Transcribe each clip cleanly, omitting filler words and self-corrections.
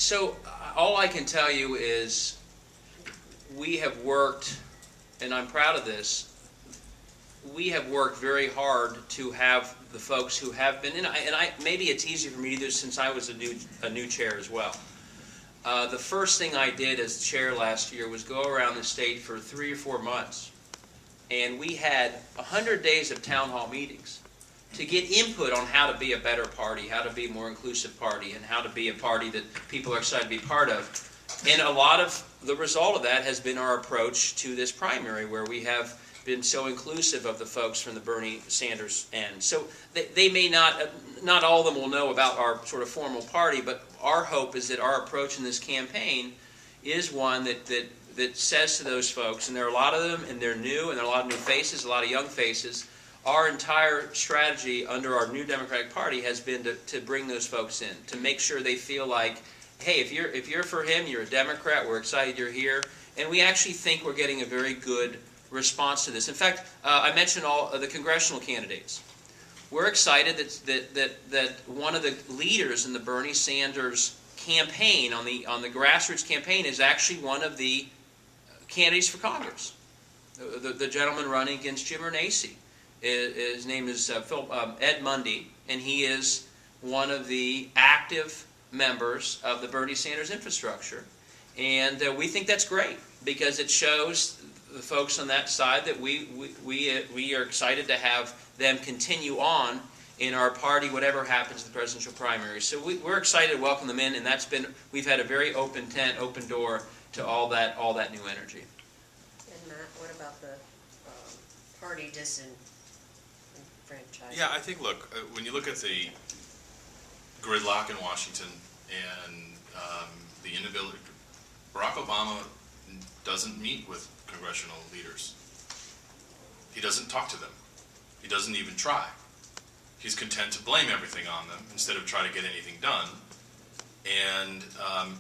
So all I can tell you is we have worked, and I'm proud of this, we have worked very hard to have the folks who have been, and I maybe it's easy for me to do this since I was a new chair as well. The first thing I did as chair last year was go around the state for 3 or 4 months, and we had 100 days of town hall meetings to get input on how to be a better party, how to be a more inclusive party, and how to be a party that people are excited to be part of. And a lot of the result of that has been our approach to this primary, where we have been so inclusive of the folks from the Bernie Sanders end. So they may not all of them will know about our sort of formal party, but our hope is that our approach in this campaign is one that says to those folks, and there are a lot of them, and they're new, and there are a lot of new faces, a lot of young faces. Our entire strategy under our new Democratic Party has been to bring those folks in, to make sure they feel like, hey, if you're for him, you're a Democrat, we're excited you're here, and we actually think we're getting a very good response to this. In fact, I mentioned all of the congressional candidates. We're excited that one of the leaders in the Bernie Sanders campaign, on the grassroots campaign, is actually one of the candidates for Congress. The gentleman running against Jim Renacci. His name is Ed Mundy, and he is one of the active members of the Bernie Sanders infrastructure. And we think that's great, because it shows the folks on that side that we are excited to have them continue on in our party, whatever happens in the presidential primaries. So we're excited to welcome them in, and we've had a very open tent, open door to all that new energy. And Matt, what about the party disenfranchisement? Yeah, I think, look, when you look at the gridlock in Washington and the inability, Barack Obama doesn't meet with congressional leaders. He doesn't talk to them. He doesn't even try. He's content to blame everything on them instead of try to get anything done. And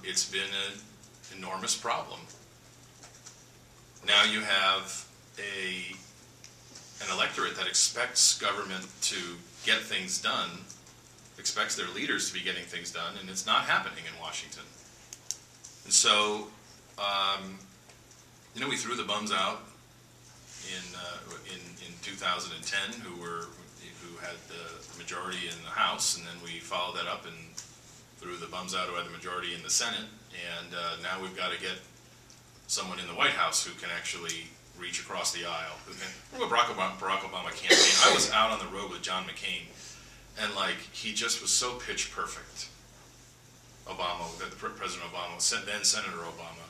it's been an enormous problem. Now you have an electorate that expects government to get things done, expects their leaders to be getting things done, and it's not happening in Washington. And so, we threw the bums out in 2010, who had the majority in the House, and then we followed that up and threw the bums out who had the majority in the Senate, and now we've got to get someone in the White House who can actually reach across the aisle. Remember Barack Obama campaign? I was out on the road with John McCain, and he just was so pitch perfect. President Obama, then Senator Obama,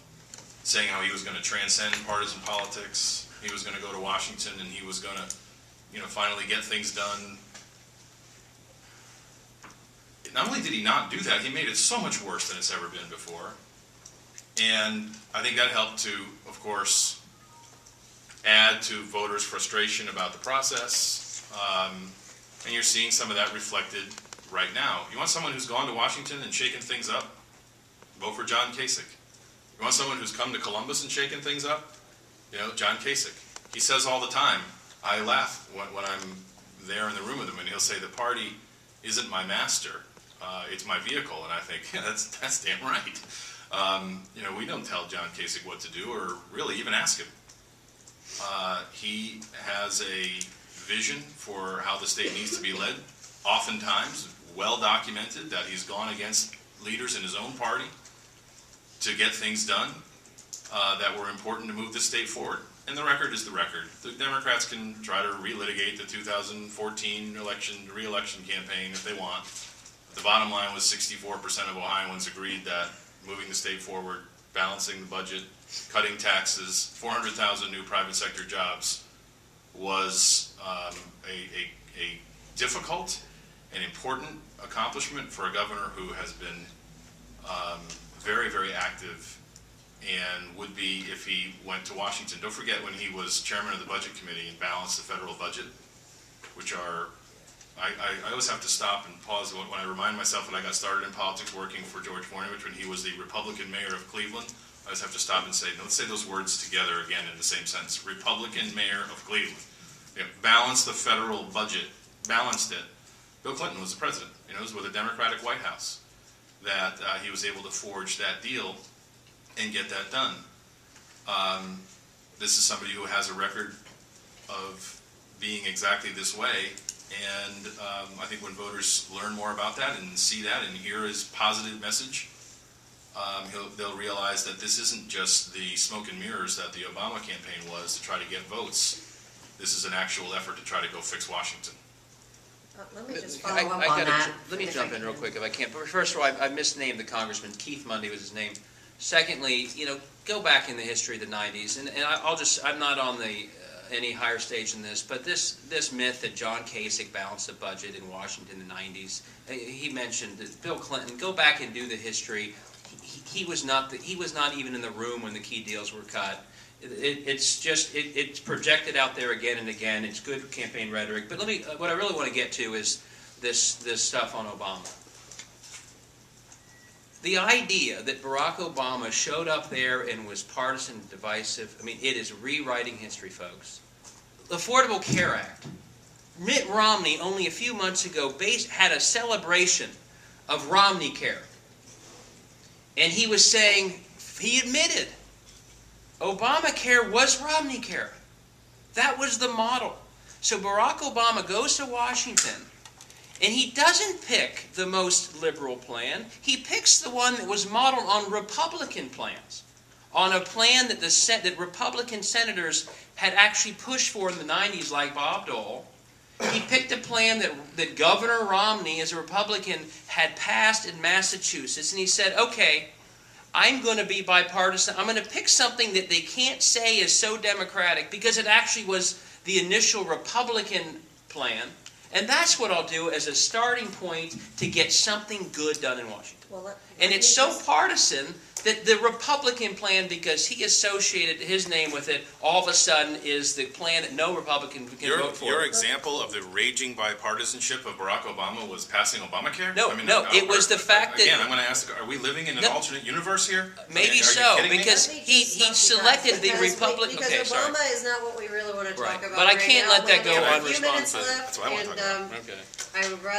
saying how he was going to transcend partisan politics. He was going to go to Washington, and he was going to, finally get things done. Not only did he not do that, he made it so much worse than it's ever been before. And I think that helped to, of course, add to voters' frustration about the process. And you're seeing some of that reflected right now. You want someone who's gone to Washington and shaken things up? Vote for John Kasich. You want someone who's come to Columbus and shaken things up? John Kasich. He says all the time, I laugh when I'm there in the room with him, and he'll say, the party isn't my master, it's my vehicle. And I think, yeah, that's damn right. We don't tell John Kasich what to do, or really even ask him. He has a vision for how the state needs to be led, oftentimes well documented, that he's gone against leaders in his own party to get things done that were important to move the state forward. And the record is the record. The Democrats can try to relitigate the 2014 re-election campaign if they want. The bottom line was 64% of Ohioans agreed that moving the state forward, balancing the budget, cutting taxes, 400,000 new private sector jobs was a difficult and important accomplishment for a governor who has been very, very active and would be if he went to Washington. Don't forget when he was chairman of the Budget Committee and balanced the federal budget, which are, I always have to stop and pause when I remind myself when I got started in politics working for George Voinovich when he was the Republican mayor of Cleveland. I just have to stop and say, let's say those words together again in the same sentence. Republican mayor of Cleveland. Balanced the federal budget, balanced it. Bill Clinton was the president. It was with a Democratic White House. that he was able to forge that deal and get that done. This is somebody who has a record of being exactly this way, and I think when voters learn more about that and see that and hear his positive message, they'll realize that this isn't just the smoke and mirrors that the Obama campaign was to try to get votes. This is an actual effort to try to go fix Washington. Let me just follow up on that. Let me jump in real quick if I can. But first of all, I misnamed the congressman. Keith Mundy was his name. Secondly, go back in the history of the 90s, and I'm not on any higher stage than this, but this myth that John Kasich balanced the budget in Washington in the 90s, he mentioned that Bill Clinton, go back and do the history. He was not even in the room when the key deals were cut. It's projected out there again and again. It's good campaign rhetoric. But what I really want to get to is this stuff on Obama. The idea that Barack Obama showed up there and was partisan and divisive, it is rewriting history, folks. The Affordable Care Act. Mitt Romney, only a few months ago, had a celebration of Romney Care. And he was saying, he admitted, Obamacare was Romney Care. That was the model. So Barack Obama goes to Washington, and he doesn't pick the most liberal plan. He picks the one that was modeled on Republican plans, on a plan that Republican senators had actually pushed for in the 90s, like Bob Dole. He picked a plan that Governor Romney, as a Republican, had passed in Massachusetts, and he said, okay, I'm going to be bipartisan. I'm going to pick something that they can't say is so democratic because it actually was the initial Republican plan. And that's what I'll do as a starting point to get something good done in Washington. And it's so partisan that the Republican plan, because he associated his name with it, all of a sudden is the plan that no Republican can vote for. Your example of the raging bipartisanship of Barack Obama was passing Obamacare? No, it was the fact that... Again, I'm going to ask, are we living in an alternate universe here? Maybe so, because he selected the Republican... Because Obama is not what we really want to talk about. But I can't let that go unresponsive. unresponsive. That's what I want to talk about. I would rather